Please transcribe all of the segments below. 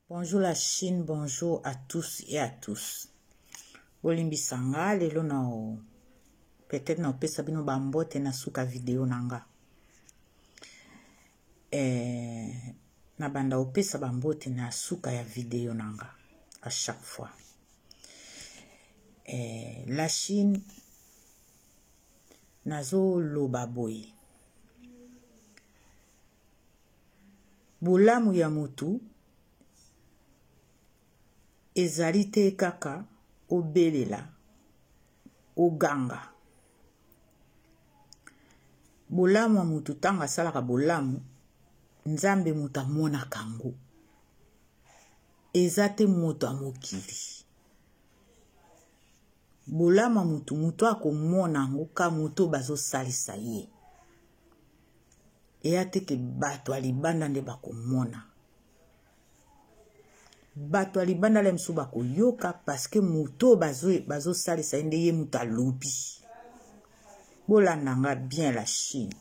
Bonjour la Chine, bonjour à tous et à tous. Olimbi sanga lelo na peut-être na opesa bino bambote na suka video nanga. Na banda opesa bambote na suka ya video nanga à chaque fois. La Chine nazo loba boye. Bolamu ya mutu ezali te kaka obelela oganga. Bolamu ya mutu tanga salaka bolamu nzambe mutu amona kango. Eza te moto amokili. Bolamu ya mutu akomona ngo ka moto bazo salisa ye. Eya te ke bato alibanda nde bakomona. Bato alibanda le msu bako yoka parce que moto bazo salisa nde ye mutu alobi. Bolandanga bien la Chine.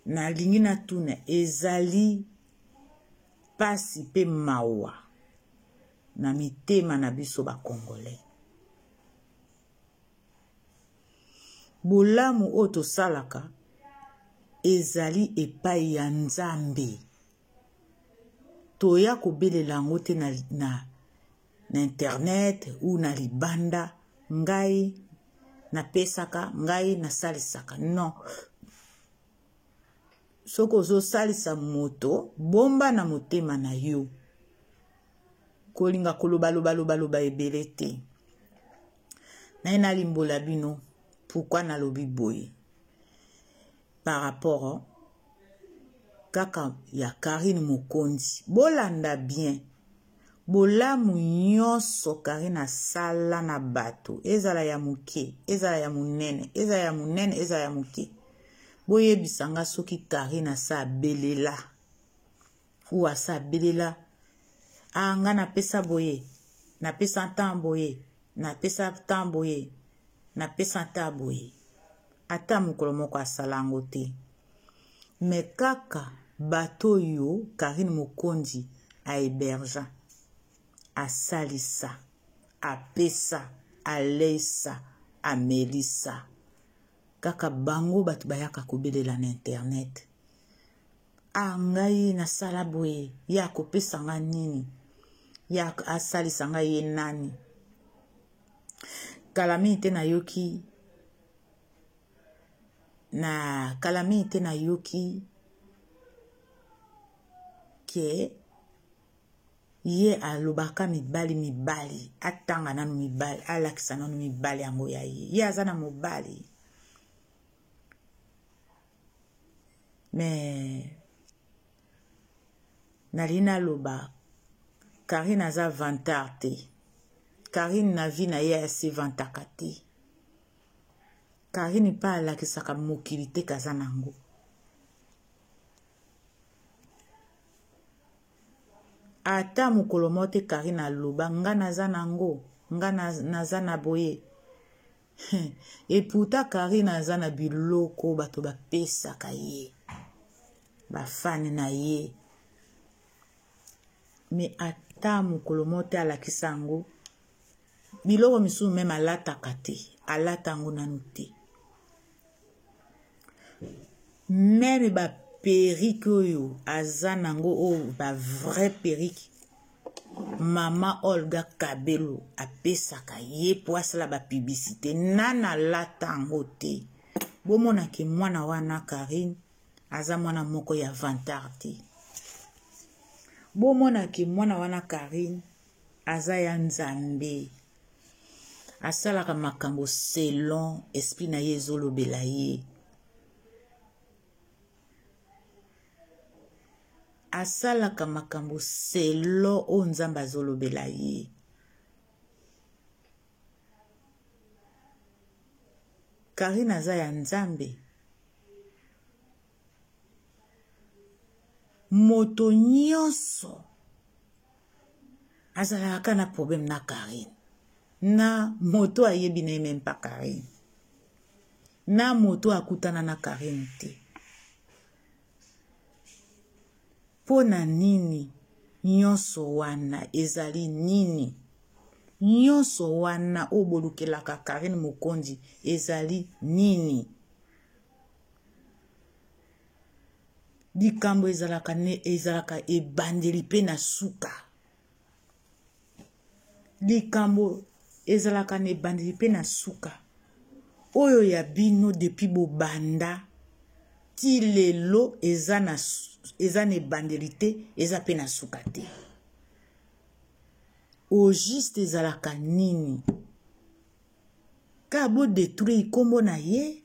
Na lingi na tune ezali pasi pe mawa na mitema na biso ba Congolais. Bolamu oto salaka ezali epai ya Nzambe. Toya kobelela yango te na internet ou na libanda ngai na pesaka ngai na salisaka. Non. Soko zo salisa moto bomba na motema na yo. Kolinga koloba ebele te. Na ina limbola bino pourquoi na lobi boye. Par rapport kaka ya Karine Mokonzi. Bolanda bien. Bolamu nyonso Karine sala na bato. Ezala ya muke, ezala ya munene, ezala ya munene, ezala ya muke. Boye bisanga soki Karine sa belela. Ou asa belela. Anga na pesa boye. Na pesa tamboye. Na pesa tamboye. Na pesa taboye. Ata mukolo moko asalango te. Me kaka bato yo Karine Mokonzi a héberja, a salisa, a pesa, a leisa, a melisa. Kaka bango batu bayaka kobelela na internet. A ngai na sala boye, ya kopesa nga nini, ya asalisa nga ye nani. Kalamite na yoki na kalamite na yoki ke ye alobaka mibali atanga nanu mibali alakisa nanu mibali yango ya ye azana mobali. Mais nalina loba Karine aza vantard te. Karine na vi na ye asi vantaka te. Karine pa alakisaka mokili te kaza nango. Ata mukolo mote Karine aloba nga naza nango, nga naza na boye. Et pourtant Karine aza na biloko bato bapesaka ye. Bafane na ye. Mais ata mukolo mote alakisa ngo biloko misu même alataka te. Alatango nanu te. Même ba perruque oyo azanango o ba vrai perruque. Mama Olga Kabelo apesaka ye po asala ba publicité nana latango te. Bomona ki mwana wana Karine aza mwana moko ya vantard te. Bomona ki mwana wana Karine aza ya Nzambe. Asalaka makambo selon esprit na ye ezolobela ye. Asalaka makambo selon o Nzambe azolobela ye. Karine aza ya Nzambe. Moto nyonso azalaka na problème na Karine. Na moto ayebi na même pas Karine. Na moto akutana na Karine te. Pona nini nyonso wana ezali nini? Nyonso wana obolukelaka Karine Mukonzi ezali nini? Likambo ezalaka ebandeli pe na suka. Likambo ezalaka na ebandeli pe na suka. Oyo ya bino depuis bobanda ti lelo eza na ebandeli te, eza pe na suka te. Au juste ezalaka nini? Ka bo détruire kombo na ye.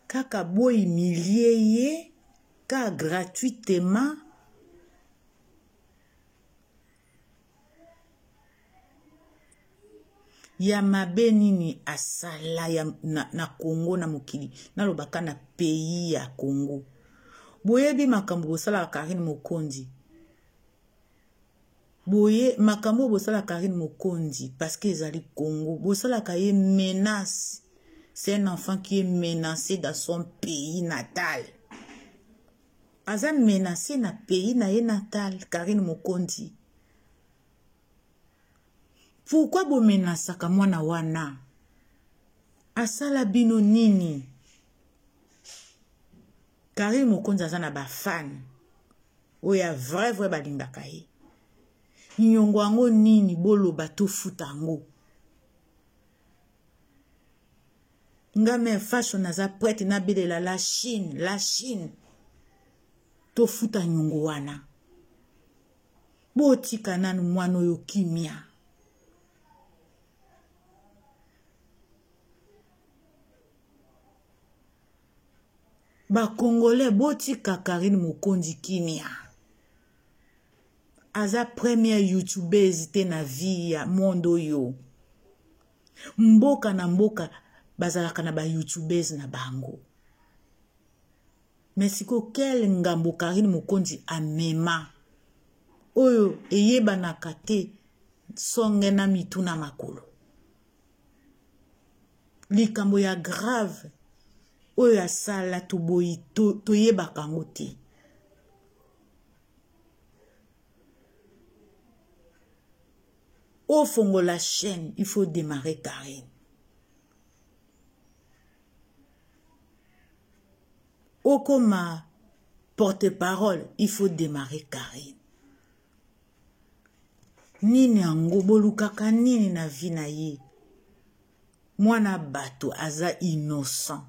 Kaka bo humilier ye ka gratuitement. Ya mabe nini asala na Congo na mokili na lobaka na pays ya Congo. Boyebi makambo bosala Karine Mukonzi. Boye makambo bosala Karine Mukonzi parce que ezali Congo. Bosala ka ye menace. C'est un enfant qui est menacé dans son pays natal. Aza menacé na pays na ye natal, Karine Mukonzi. Pourquoi bo menasaka mwana wana? Asala bino nini? Karine Mukonzi aza na ba fan. Oya vrai balingaka ye. Nyongo ango nini bolo bato futa ango. Ngame fashion aza prête na belela la Chine. To futa nyongo wana. Bo tika nanu mwana oyo kimia. Ba Congolais botika Karine Mukonzi kimia. Aza première youtubeuse te na vie ya mondo yo. Mboka na mboka bazalaka na ba youtubeuse na bango. Mesiko quel ngambo Karine Mukonzi amema. Oyo eyeba na kate songe na mituna makolo. Likambo ya grave. Oyo asala tuboyi to yeba kango te. Au fongo la chaîne, il faut démarrer Karine. Au coma porte-parole, il faut démarrer Karine. Nini ango bolukaka nini na vie na ye. Mwana bato aza innocent.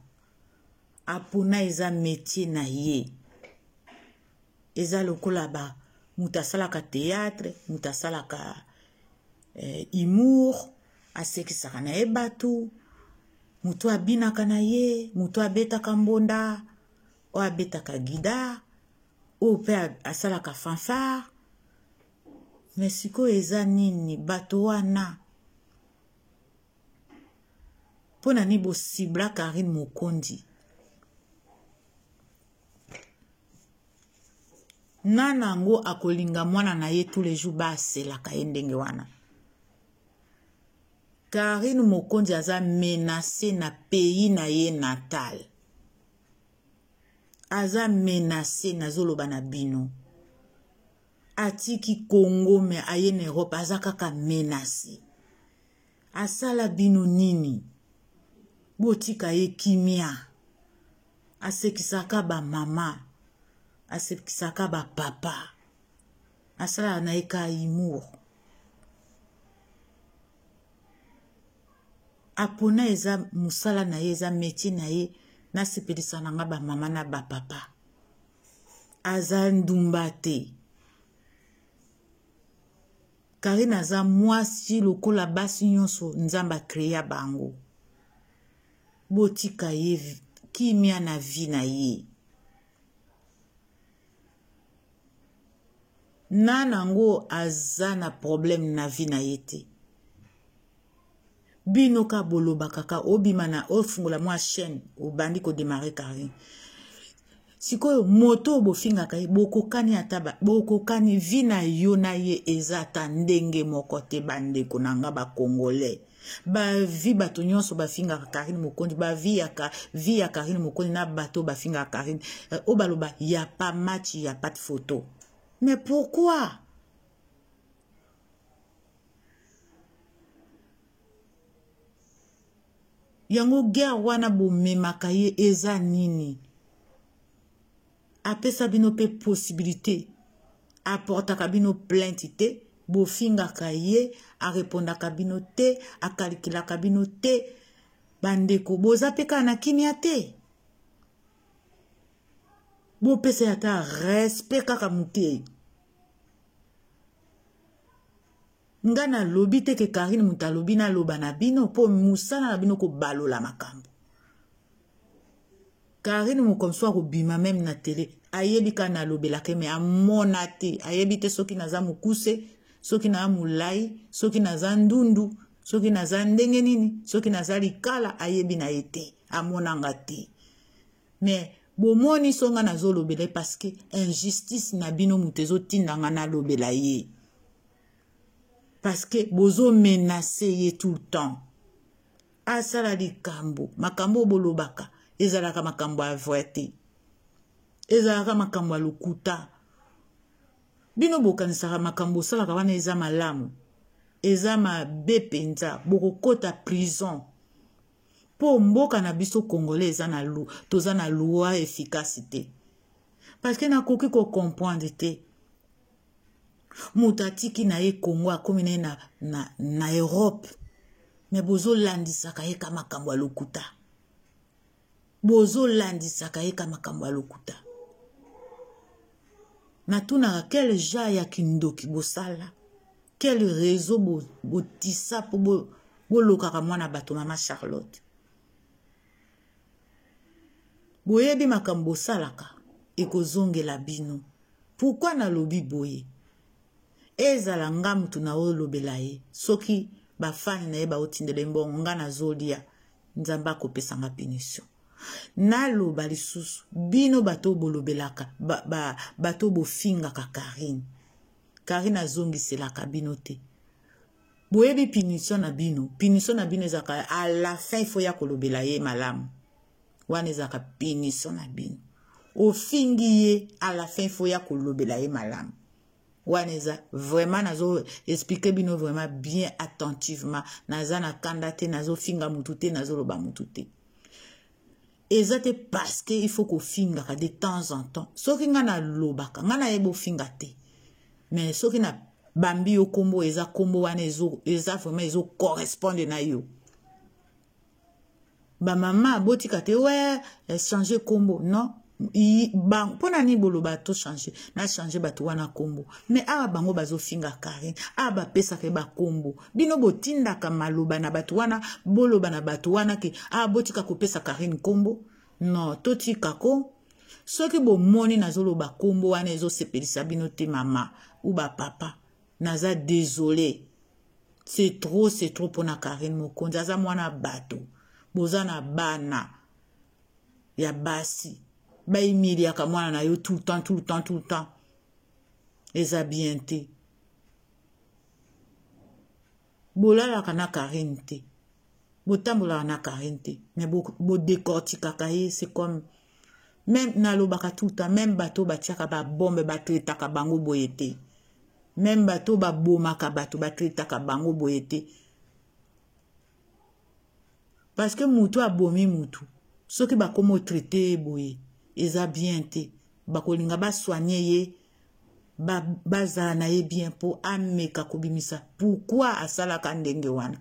Apuna eza métier na ye. Eza lokola ba mutasalaka théâtre, mutasalaka humour, asekisaka na ye batu, mutu abinaka na ye, mutu abetaka mbonda, o abetaka gida, o pe asalaka fanfare. Mesiko eza nini bato wana? Pona ni bo sibla Karine Mukonzi. Nanango akolinga mwana na ye tous les jours ba selaka ye ndenge wana. Karine Mukonzi aza menacé na pays na ye natal. Aza menacé na zoloba na bino. Atiki Congo me aye na Europe aza kaka menacé. Asala bino nini? Botika ye kimia. Asekisaka ba mama. Asekisaka ba papa. Asala na eka humour. Apona eza musala na ye, eza métier na ye, na sepelisa nanga ba mama na ba papa. Aza ndumba te. Karine aza mwasi lokola basi nyonso nzamba créa bango. Botika ye kimia na vie na ye. Nanango aza na problème na vie na ye te. Bino ka boloba kaka obima na ofungola mwa chaîne obandi ko démarrer Karine. sikoyo moto bofinga kai bokokani ataba bokokani vina yona ye ezata ndenge moko te bandeko nanga ba congolais ba vi bato nyonso bafinga Karine Mokonzi ba vi ya Karine Mokonzi na bato bafinga Karine obaloba y a pas match, y a pas de photo. Mais pourquoi? Yango guerre wana bomemaka ye eza nini? Apesa bino pe possibilité apporta kabino plainte te bofinga kaye a répondre kabino te a calcula kabino te bandeko boza peka na kimia te bo pesa yata respect kaka muté ngana lobi te ke Karine muta lobi na loba na bino po musana na bino ko balola makambo. Karine Mokonzi ko bima même na télé ayebi kana lobelaka me amona te ayebi te soki naza mukuse soki na mulai soki naza ndundu soki naza ndenge nini soki naza likala ayebi na ete amona ngate mais bomoni songa nazo lobela parce que injustice na bino mutezo tindanga na lobela ye parce que bozo menacer ye tout le temps asala likambo makambo bolobaka ezalaka makambo a vrai ezalaka makambo lokuta bino bokanisaka makambo salaka wana eza malamu eza mabe penza bokokota prison po mboka na biso congolais eza na toza na loi efficacité parce que nakoki ko comprendre te mutatiki na ye Congo akomi na Europe mais bozo landisaka ye kama makambo lokuta bozo landisaka ye kama makambo lokuta natuna quel genre ya kindoki bosala quel réseau botisa po bolokaka mwana bato mama Charlotte boyebi makambo salaka ekozongela bino pourquoi na lobi boye ezala nga mutu na olobela ye soki bafani na ye baotindele mbongo nga nazolia nzamba kopesa nga punition naloba lisusu bino bato bolobelaka bato bofingaka Karine azongiselaka bino te boyebi punition na bino ezaka à la fin il faut ya kolobela ye malamu wana ezaka punition na bino ofingi ye à la fin il faut ya kolobela ye malamu wana eza vraiment nazo expliquer bino vraiment bien attentivement naza na kanda te nazo finga mutu te nazo loba mutu te ezate parce que il faut ko finga de temps en temps soki nga na lobaka nga na yebo finga te mais soki na bambi yo kombo eza kombo wana eza vraiment ezo correspondre na yo ba mama botika te ouais changer kombo non bang pona ni boloba to changer na changer batu wana kombo mais bango bazo finga Karine ba pesa ke ba kombo bino botinda ka maloba na batu wana boloba na batu wana ke botika ko pesa Karine kombo non totika ko soki bo moni nazoloba kombo wana ezo sepelisa bino te mama ou ba papa naza désolé c'est trop pona Karine Mokonzi aza mwana bato boza na bana ya basi baimiliaka mwana na yo tout le temps eza bien te bolalaka na Karine te botambolaka na Karine te mais bo décortiquaka ye c'est comme même nalobaka tout le temps même bato batiaka ba bombe batretaka bango boye te même bato babomaka bato batretaka bango boye te parce que mutu abomi mutu soki bakomo traité boye eza bien te bakolinga ba soigner ye bazala na ye bien po ameka kobimisa pourquoi asalaka ndenge wana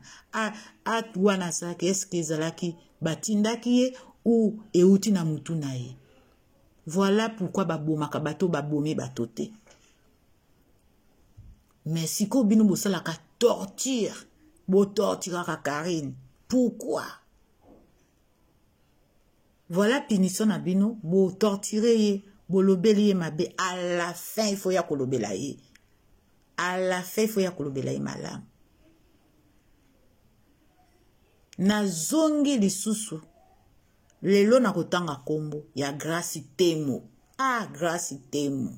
wana asalaki eske ezalaki batindaki ye ou euti na mutu na ye voilà pourquoi babomaka bato babomi bato te mais siko bino bosalaka torture botorturaka Karine pourquoi voilà punition na bino bo torturer ye bolobeli ye mabe à la fin il faut ya kolobela ye à la fin il faut ya kolobela ye malamu na zongi lisusu lelo na kotanga kombo ya Grace Temo Ah, grâce temu.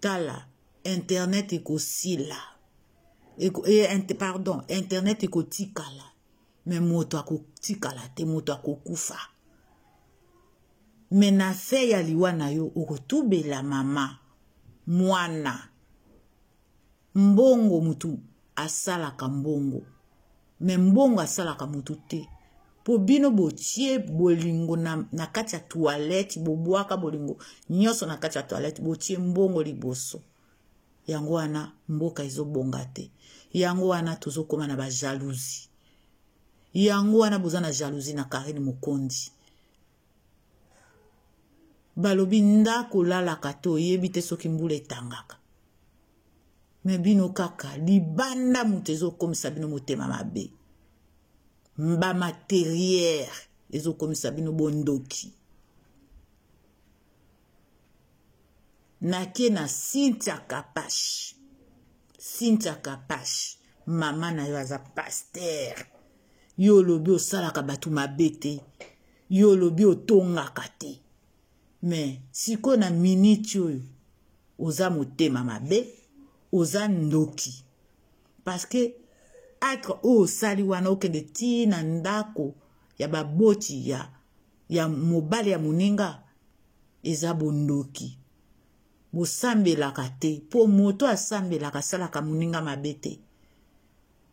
Tala, internet ekosila. Pardon, internet ekotikala. Mais moto akotikala te, moto akokufa. Mais na fe ya liwa na yo, okotubela mama, mwana. Mbongo mutu asalaka mbongo. Mais mbongo asalaka mutu te. Po bino botie bolingo na kati ya toilette, boboaka bolingo nyonso na kati ya toilette, botie mbongo liboso. Yango wana mboka ezobonga te. Yango wana tozokoma na ba jalousie. Yango wana boza na jalousie na Karine Mokondi. Balobi ndako lalaka te oyebi te soki mbula etangaka. Me bino kaka libanda mutu ezokomisa bino motema mabe. Mba matériel ezokomisa bino bondoki. Nake na Cynthia Kapash. Cynthia Kapash. Mama na yo aza pasteur. Yo lobi osalaka batu mabete. Yo lobi otongaka te. Mais siko na minute oyo oza motema mabe, oza ndoki. Parce que atre o sali wana okende ti na ndako ya baboti ya mobali ya moninga eza bondoki. Bosambelaka te, po moto asambelaka salaka moninga mabe te.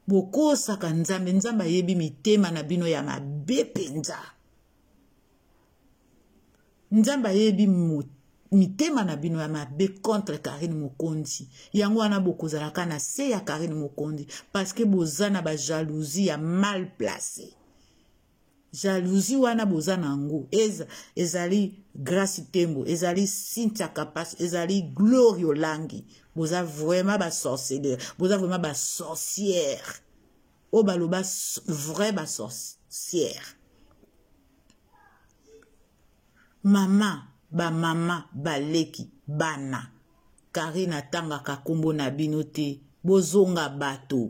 Bokosaka nzambe, nzambe ayebi mitema na bino ya mabe penza. Nzambe ayebi mitema na bino ya mabe contre Karine Mokondi. Yango wana bokozalaka na se ya Karine Mokondi. Parce que bozana ba jalousie ya mal placé. Jalousie wana bozana ango. Ezali Grace Tembo, ezali Cynthia Kapas, ezali Glorio Langi. Boza vraiment ba sorcière. Boza vraiment ba sorcière. O baloba vrai ba sorcière. Mama, baleki, bana. Karina tanga kakombo na bino te. Bozonga bato.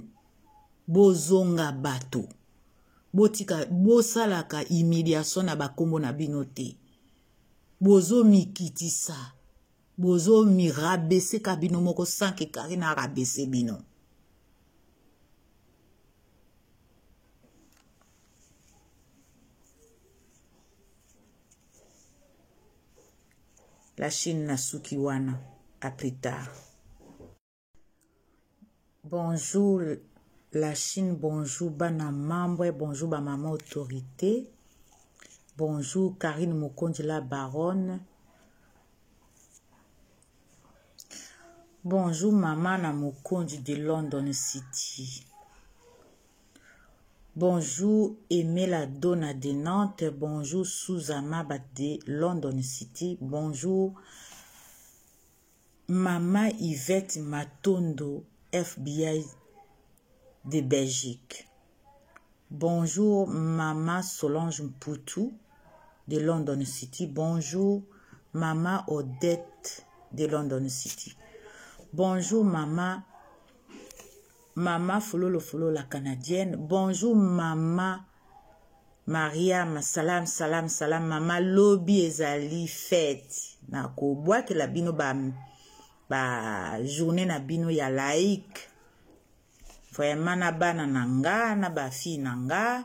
Bozonga bato. Botika, bosalaka humiliation na bakombo na bino te. Bozo mikitisa. Bozo mi rabese ka bino moko sanke Karina rabese bino. La Chine Nasuki wana. À plus tard. Bonjour la Chine, bonjour bana membre, bonjour ba maman autorité. Bonjour Karine Mokondi la baronne. Bonjour maman na Mokondi de London City. Bonjour Emela Donna de Nantes. Bonjour Suzama de London City. Bonjour Maman Yvette Matondo, FBI de Belgique. Bonjour Maman Solange Mpoutou de London City. Bonjour Maman Odette de London City. Bonjour Maman Fololo Folo la Canadienne. Bonjour Maman Mariam, salam, salam, salam. Maman Lobby ezali fête. Na ko bois que la bino ba journée na bino ya laïque. Vraiment na bana nanga, na ba fille nanga.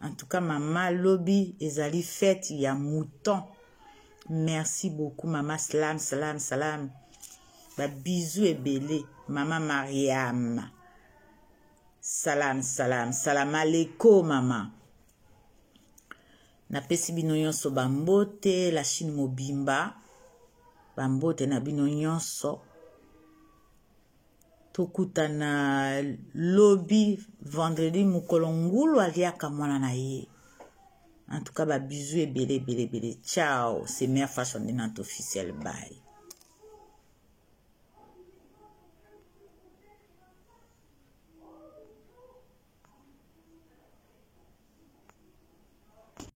En tout cas, Maman Lobby ezali fête ya mouton. Merci beaucoup, Maman. Salam, salam, salam. Ba bisous et belé. Maman Mariam. Salam, salam, salam aleko, Maman. Na pesi bino nyonso bambote, la Chine mobimba. Bambote na bino nyonso. Tokuta na lobby vendredi mukolongulu aliaka mwana na ye. En tout cas, ba bisous et belé, belé, belé. Ciao. C'est Mère Fashion Dinante officielle. Bye.